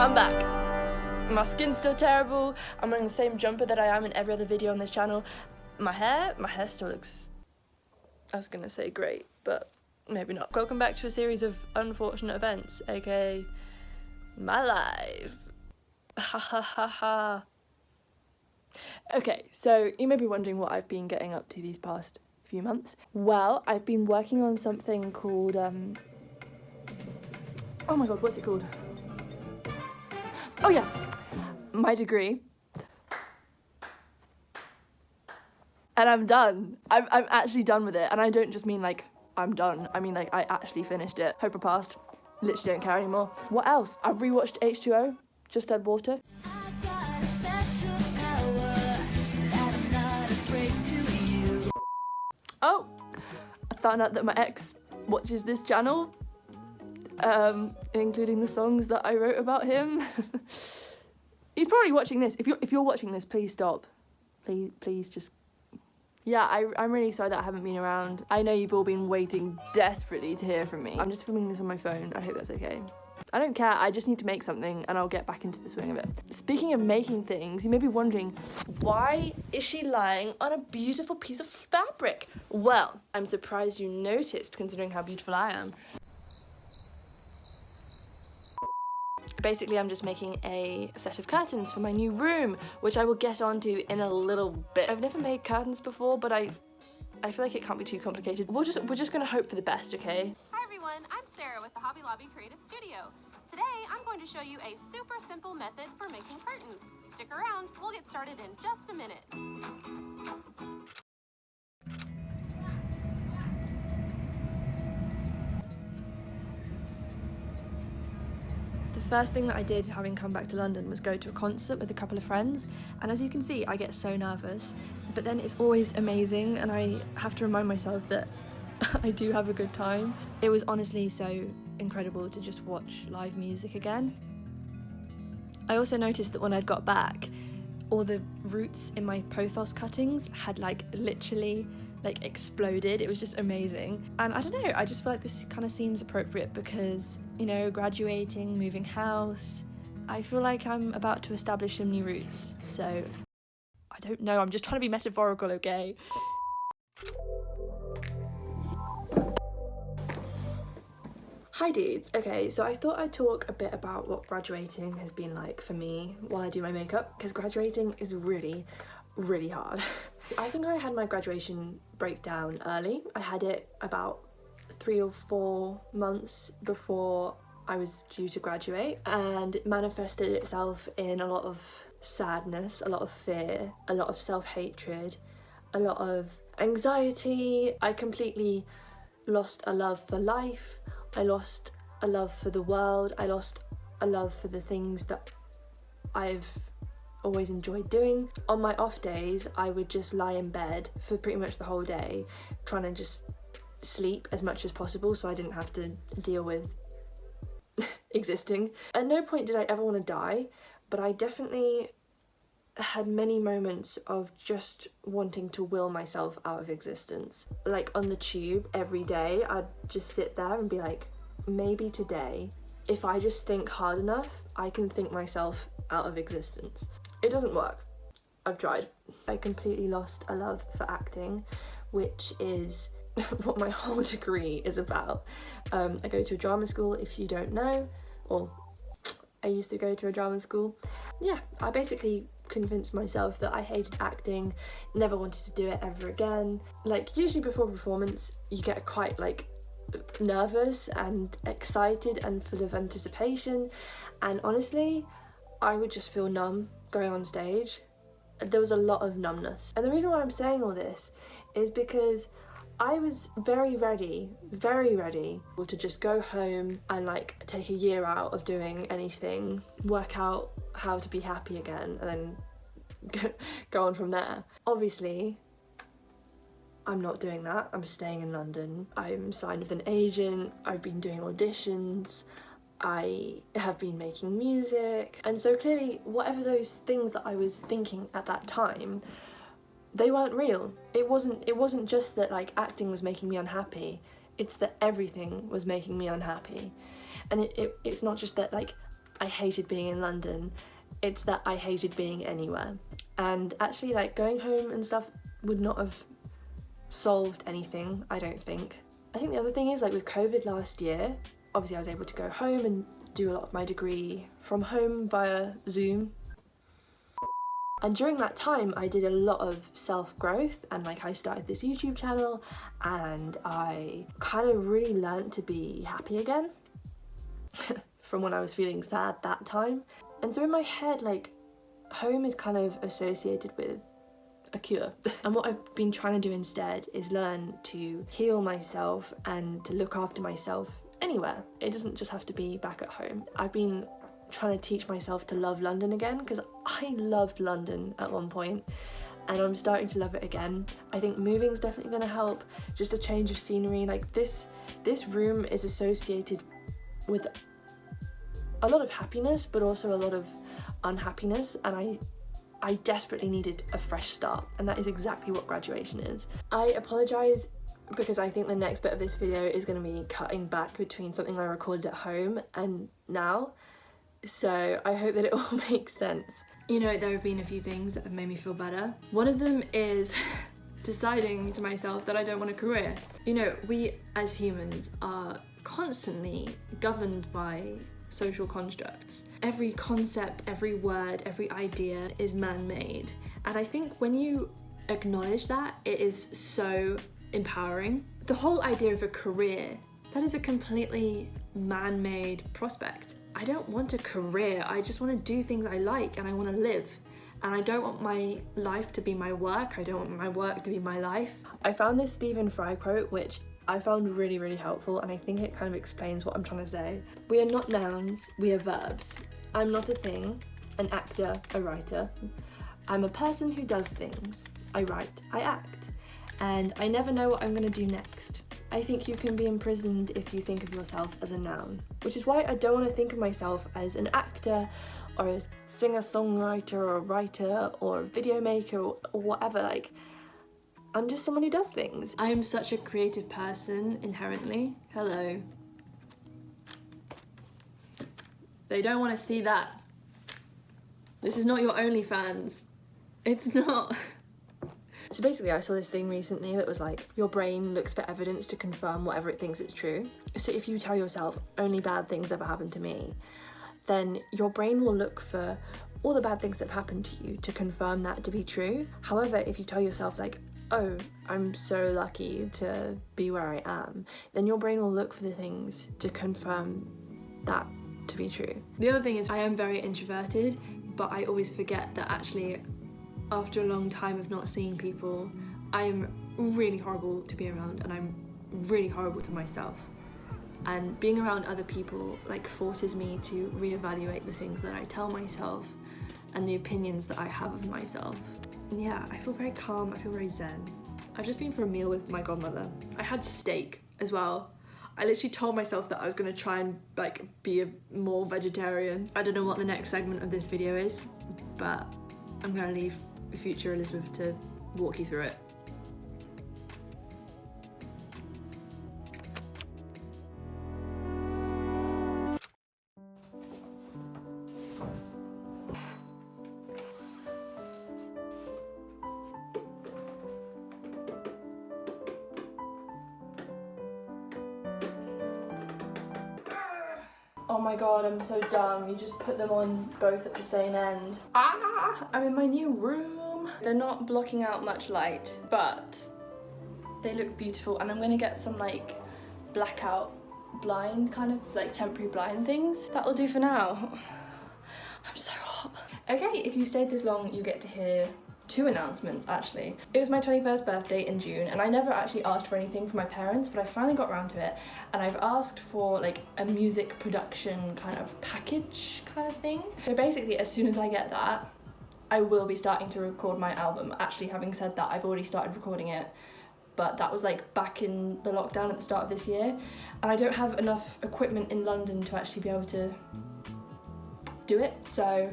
I'm back. My skin's still terrible. I'm wearing the same jumper that I am in every other video on this channel. My hair still looks, I was gonna say great, but maybe not. Welcome back to a series of unfortunate events, aka my life. Ha ha ha ha. Okay, so you may be wondering what I've been getting up to these past few months. Well, I've been working on something called, oh my god, what's it called? Oh yeah, my degree. And I'm done. I'm actually done with it. And I don't just mean like I'm done. I mean like I actually finished it. Hope I passed. Literally don't care anymore. What else? I've rewatched H2O, Just Add Water. Oh, I found out that my ex watches this channel, including the songs that I wrote about him. He's probably watching this. If you're watching this, please stop. Please just. Yeah, I'm really sorry that I haven't been around. I know you've all been waiting desperately to hear from me. I'm just filming this on my phone. I hope that's okay. I don't care, I just need to make something and I'll get back into the swing of it. Speaking of making things, you may be wondering, why is she lying on a beautiful piece of fabric? Well, I'm surprised you noticed considering how beautiful I am. Basically, I'm just making a set of curtains for my new room, which I will get onto in a little bit. I've never made curtains before, but I feel like it can't be too complicated. We're just gonna hope for the best, okay? Hi everyone, I'm Sarah with the Hobby Lobby Creative Studio. Today, I'm going to show you a super simple method for making curtains. Stick around, we'll get started in just a minute. The first thing that I did having come back to London was go to a concert with a couple of friends, and as you can see I get so nervous, but then it's always amazing and I have to remind myself that I do have a good time. It was honestly so incredible to just watch live music again. I also noticed that when I'd got back, all the roots in my pothos cuttings had like literally like exploded. It was just amazing. And I don't know, I just feel like this kind of seems appropriate because, you know, graduating, moving house, I feel like I'm about to establish some new roots. So, I don't know, I'm just trying to be metaphorical, okay? Hi dudes. Okay, so I thought I'd talk a bit about what graduating has been like for me while I do my makeup, because graduating is really, really hard. I think I had my graduation breakdown early. I had it about 3 or 4 months before I was due to graduate, and it manifested itself in a lot of sadness, a lot of fear, a lot of self-hatred, a lot of anxiety. I completely lost a love for life. I lost a love for the world. I lost a love for the things that I've always enjoyed doing. On my off days, I would just lie in bed for pretty much the whole day, trying to just sleep as much as possible so I didn't have to deal with existing. At no point did I ever want to die, but I definitely had many moments of just wanting to will myself out of existence. Like on the tube every day, I'd just sit there and be like, maybe today, if I just think hard enough, I can think myself out of existence. It doesn't work. I've tried. I completely lost a love for acting, which is what my whole degree is about. I go to a drama school, if you don't know, or I used to go to a drama school. Yeah, I basically convinced myself that I hated acting, never wanted to do it ever again. Like usually before performance, you get quite like nervous and excited and full of anticipation, and honestly, I would just feel numb going on stage. There was a lot of numbness. And the reason why I'm saying all this is because I was very ready to just go home and like take a year out of doing anything, work out how to be happy again, and then go on from there. Obviously, I'm not doing that. I'm staying in London. I'm signed with an agent. I've been doing auditions. I have been making music. And so clearly, whatever those things that I was thinking at that time, they weren't real. It wasn't just that like acting was making me unhappy, it's that everything was making me unhappy. And it's not just that like I hated being in London, it's that I hated being anywhere. And actually, like, going home and stuff would not have solved anything, I don't think. I think the other thing is, like, with COVID last year, obviously I was able to go home and do a lot of my degree from home via Zoom. And during that time, I did a lot of self-growth, and like I started this YouTube channel, and I kind of really learned to be happy again from when I was feeling sad that time. And so in my head, like, home is kind of associated with a cure. And what I've been trying to do instead is learn to heal myself and to look after myself anywhere. It doesn't just have to be back at home. I've been trying to teach myself to love London again, because I loved London at one point and I'm starting to love it again. I think moving's definitely going to help, just a change of scenery. Like, this room is associated with a lot of happiness but also a lot of unhappiness, and I desperately needed a fresh start, and that is exactly what graduation is. I apologise because I think the next bit of this video is going to be cutting back between something I recorded at home and now, so I hope that it all makes sense. You know, there have been a few things that have made me feel better. One of them is deciding to myself that I don't want a career. You know, we as humans are constantly governed by social constructs. Every concept, every word, every idea is man-made. And I think when you acknowledge that, it is so empowering. The whole idea of a career, that is a completely man-made prospect. I don't want a career, I just want to do things I like and I want to live. And I don't want my life to be my work, I don't want my work to be my life. I found this Stephen Fry quote, which I found really, really helpful, and I think it kind of explains what I'm trying to say. We are not nouns, we are verbs. I'm not a thing, an actor, a writer. I'm a person who does things. I write, I act. And I never know what I'm going to do next. I think you can be imprisoned if you think of yourself as a noun, which is why I don't want to think of myself as an actor or a singer-songwriter or a writer or a video maker or whatever. Like, I'm just someone who does things. I am such a creative person inherently. Hello. They don't want to see that. This is not your OnlyFans. It's not. So basically, I saw this thing recently that was like, your brain looks for evidence to confirm whatever it thinks it's true. So if you tell yourself, only bad things ever happen to me, then your brain will look for all the bad things that have happened to you to confirm that to be true. However, if you tell yourself like, oh, I'm so lucky to be where I am, then your brain will look for the things to confirm that to be true. The other thing is, I am very introverted, but I always forget that actually after a long time of not seeing people, I am really horrible to be around, and I'm really horrible to myself. And being around other people like forces me to reevaluate the things that I tell myself and the opinions that I have of myself. And yeah, I feel very calm, I feel very zen. I've just been for a meal with my godmother. I had steak as well. I literally told myself that I was gonna try and like be a more vegetarian. I don't know what the next segment of this video is, but I'm gonna leave future Elizabeth to walk you through it. Oh my god, I'm so dumb. You just put them on both at the same end. Ah! I'm in my new room. They're not blocking out much light, but they look beautiful, and I'm gonna get some like blackout blind, kind of like temporary blind things. That'll do for now. I'm so hot. Okay, if you stayed this long, you get to hear two announcements actually. It was my 21st birthday in June, and I never actually asked for anything from my parents, but I finally got around to it, and I've asked for like a music production kind of package kind of thing. So basically, as soon as I get that, I will be starting to record my album. Actually, having said that, I've already started recording it, but that was like back in the lockdown at the start of this year, and I don't have enough equipment in London to actually be able to do it. So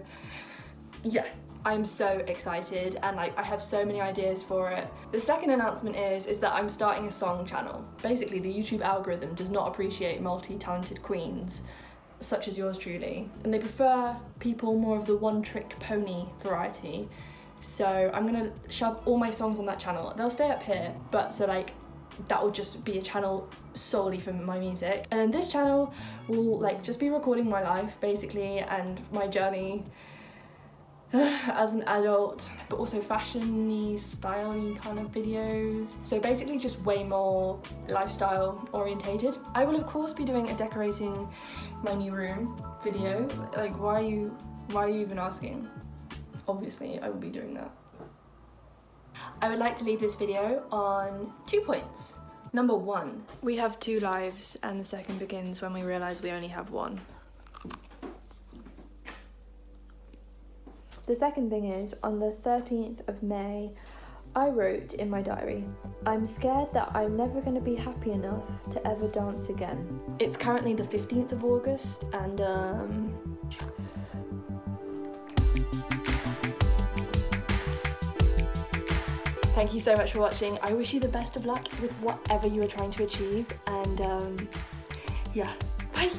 yeah, I'm so excited, and like I have so many ideas for it. The second announcement is that I'm starting a song channel. Basically, the YouTube algorithm does not appreciate multi-talented queens, such as yours truly, and they prefer people more of the one-trick pony variety. So I'm gonna shove all my songs on that channel. They'll stay up here, but so like that will just be a channel solely for my music. And then this channel will like just be recording my life basically and my journey as an adult, but also fashion-y, style-y kind of videos. So basically just way more lifestyle orientated. I will of course be doing a decorating my new room video. Like why are you even asking? Obviously I will be doing that. I would like to leave this video on 2 points. Number 1, we have 2 lives and the second begins when we realise we only have 1. The second thing is, on the 13th of May, I wrote in my diary, I'm scared that I'm never going to be happy enough to ever dance again. It's currently the 15th of August and thank you so much for watching. I wish you the best of luck with whatever you are trying to achieve and yeah, bye!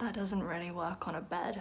That doesn't really work on a bed.